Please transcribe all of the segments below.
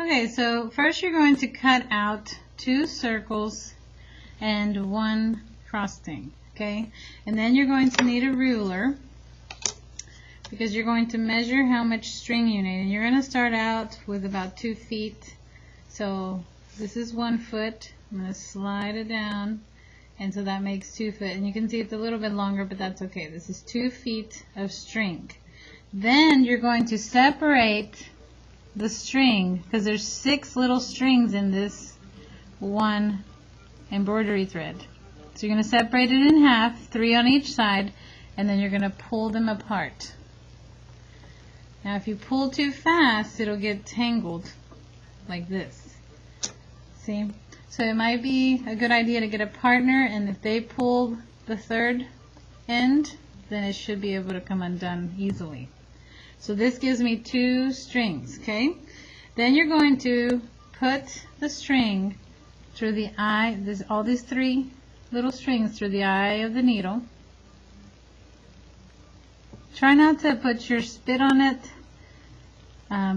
Okay, so first you're going to cut out 2 circles and 1 frosting, okay? And then you're going to need a ruler because you're going to measure how much string you need. And you're going to start out with about 2 feet. So this is 1 foot. I'm going to slide it down, and so that makes 2 foot. And you can see it's a little bit longer, but that's okay. This is 2 feet of string. Then you're going to separate the string because there's 6 little strings in this 1 embroidery thread. So you're going to separate it in half, 3 on each side, and then you're going to pull them apart. Now if you pull too fast, it'll get tangled like this. See? So it might be a good idea to get a partner, and if they pull the 3rd end, then it should be able to come undone easily. So this gives me 2 strings, okay? Then you're going to put the string through the eye, all these 3 little strings through the eye of the needle. Try not to put your spit on it,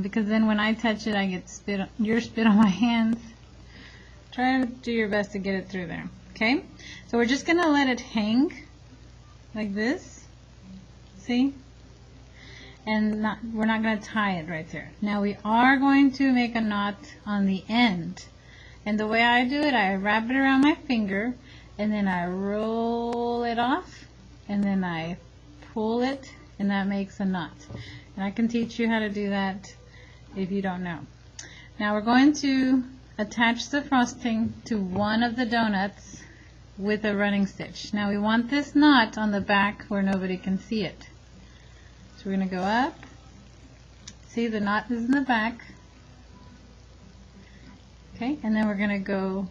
because then when I touch it, I get your spit on my hands. Try to do your best to get it through there, okay? So we're just going to let it hang like this, see? And we're not going to tie it right there. Now we are going to make a knot on the end. And the way I do it, I wrap it around my finger, and then I roll it off, and then I pull it, and that makes a knot. And I can teach you how to do that if you don't know. Now we're going to attach the frosting to one of the donuts with a running stitch. Now we want this knot on the back where nobody can see it. So we're going to go up. See, the knot is in the back. Okay, and then we're going to go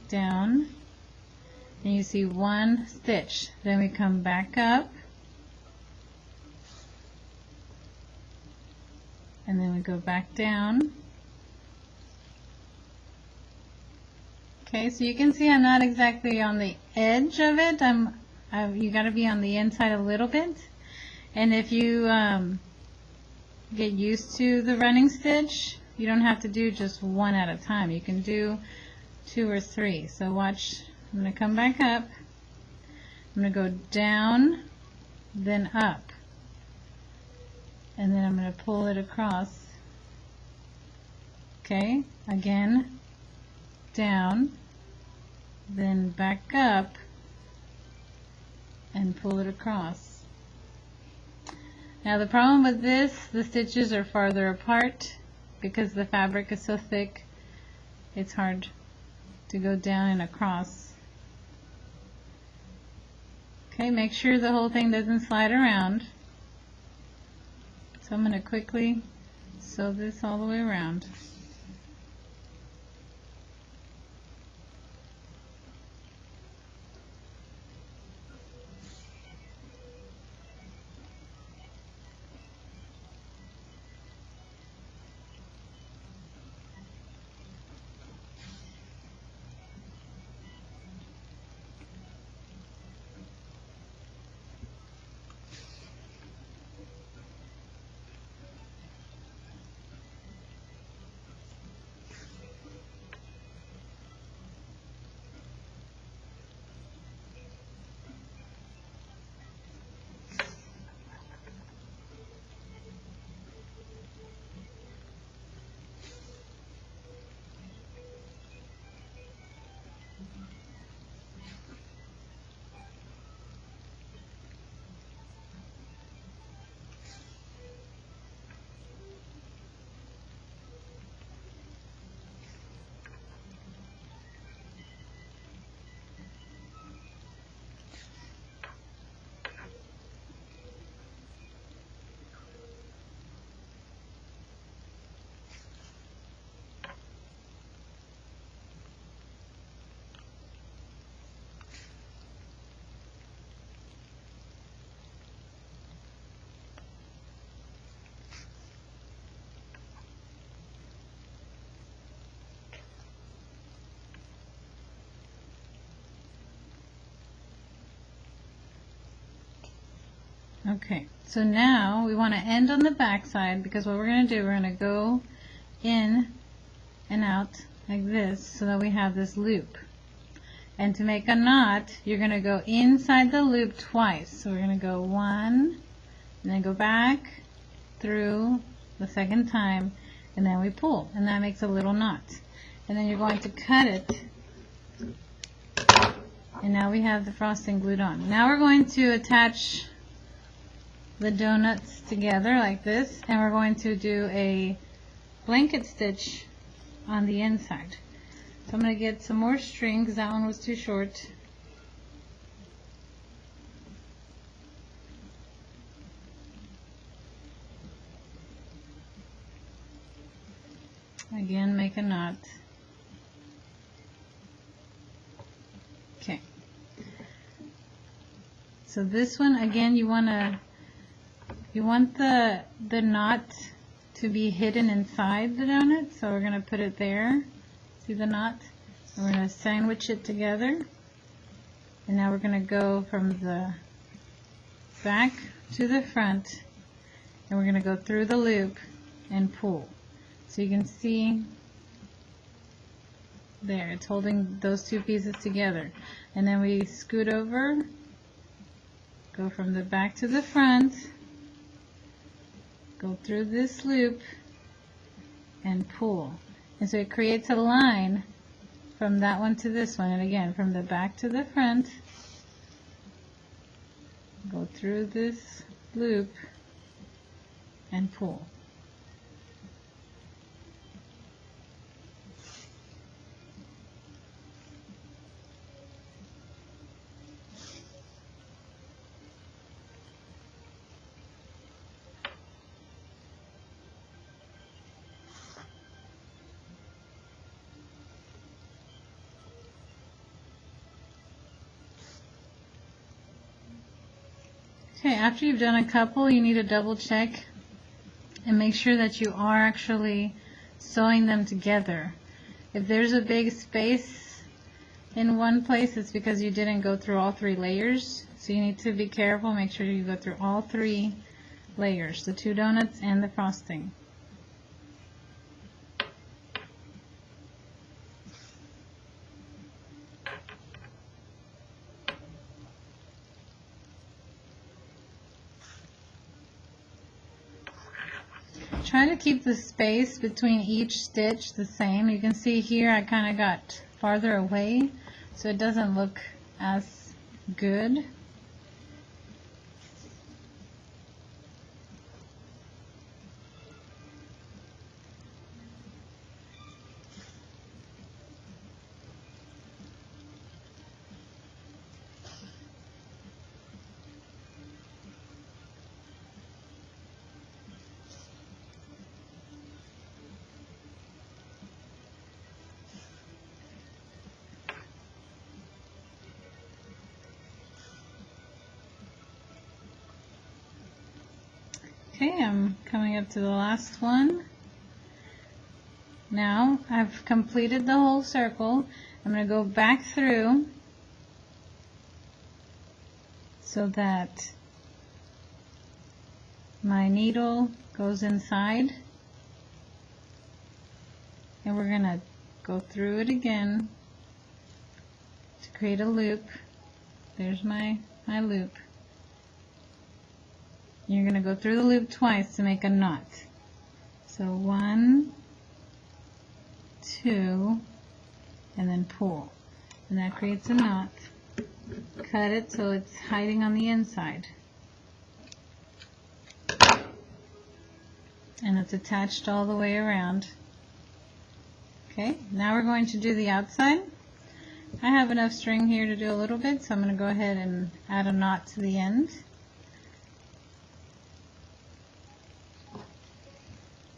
down, and you see 1 stitch. Then we come back up, and then we go back down. Okay, so you can see I'm not exactly on the edge of it. You got to be on the inside a little bit. And if you get used to the running stitch, you don't have to do just 1 at a time. You can do 2 or 3. So watch, I'm going to come back up. I'm going to go down, then up. And then I'm going to pull it across. Okay, again, down, then back up, and pull it across. Now the problem with this, the stitches are farther apart because the fabric is so thick. It's hard to go down and across. Okay, make sure the whole thing doesn't slide around. So I'm going to quickly sew this all the way around. Okay, so now we want to end on the back side, because what we're going to do, we're going to go in and out like this so that we have this loop. And to make a knot, you're going to go inside the loop twice. So we're going to go one, and then go back through the second time, and then we pull, and that makes a little knot. And then you're going to cut it, and now we have the frosting glued on. Now we're going to attach the donuts together like this, and we're going to do a blanket stitch on the inside. So I'm going to get some more string because that one was too short. Again, make a knot. Okay. So this one, again, you want the knot to be hidden inside the donut. So we're going to put it there. See the knot? And we're going to sandwich it together. And now we're going to go from the back to the front, and we're going to go through the loop and pull. So you can see there, it's holding those two pieces together. And then we scoot over, go from the back to the front, go through this loop, and pull. And so it creates a line from that one to this one. And again, from the back to the front, go through this loop and pull. Okay, after you've done a couple, you need to double check and make sure that you are actually sewing them together. If there's a big space in one place, it's because you didn't go through all three layers. So you need to be careful, make sure you go through all three layers, the two donuts and the frosting. Try to keep the space between each stitch the same. You can see here I kind of got farther away, so it doesn't look as good. Okay, I'm coming up to the last one. Now I've completed the whole circle. I'm going to go back through so that my needle goes inside, and we're going to go through it again to create a loop. There's my loop. You're going to go through the loop twice to make a knot. So 1, 2, and then pull. And that creates a knot. Cut it so it's hiding on the inside. And it's attached all the way around. Okay, now we're going to do the outside. I have enough string here to do a little bit, so I'm going to go ahead and add a knot to the end.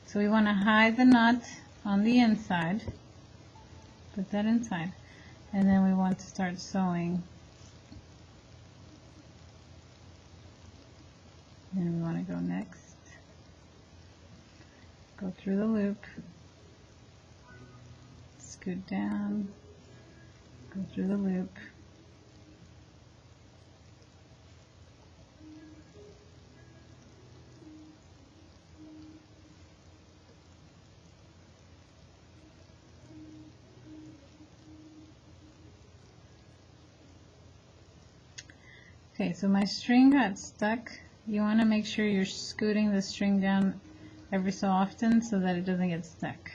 So we want to hide the knot on the inside, put that inside, and then we want to start sewing. Then we want to go next, go through the loop, scoot down, go through the loop, Okay, so my string got stuck. You want to make sure you're scooting the string down every so often so that it doesn't get stuck.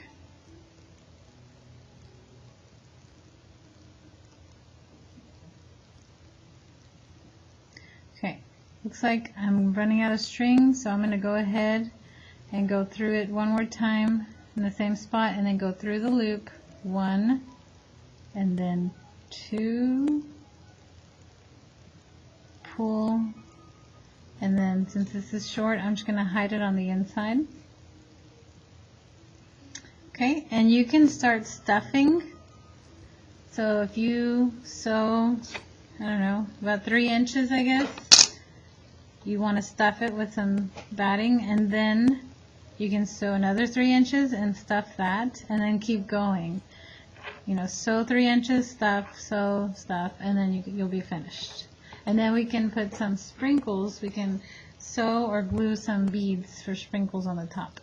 Okay, looks like I'm running out of string, so I'm going to go ahead and go through it one more time in the same spot and then go through the loop. 1 and then 2, pull, and then since this is short, I'm just going to hide it on the inside. Okay, and you can start stuffing. So if you sew, I don't know, about 3 inches, I guess, you want to stuff it with some batting, and then you can sew another 3 inches and stuff that, and then keep going. You know, sew 3 inches, stuff, sew, stuff, and then you'll be finished. And then we can put some sprinkles. We can sew or glue some beads for sprinkles on the top.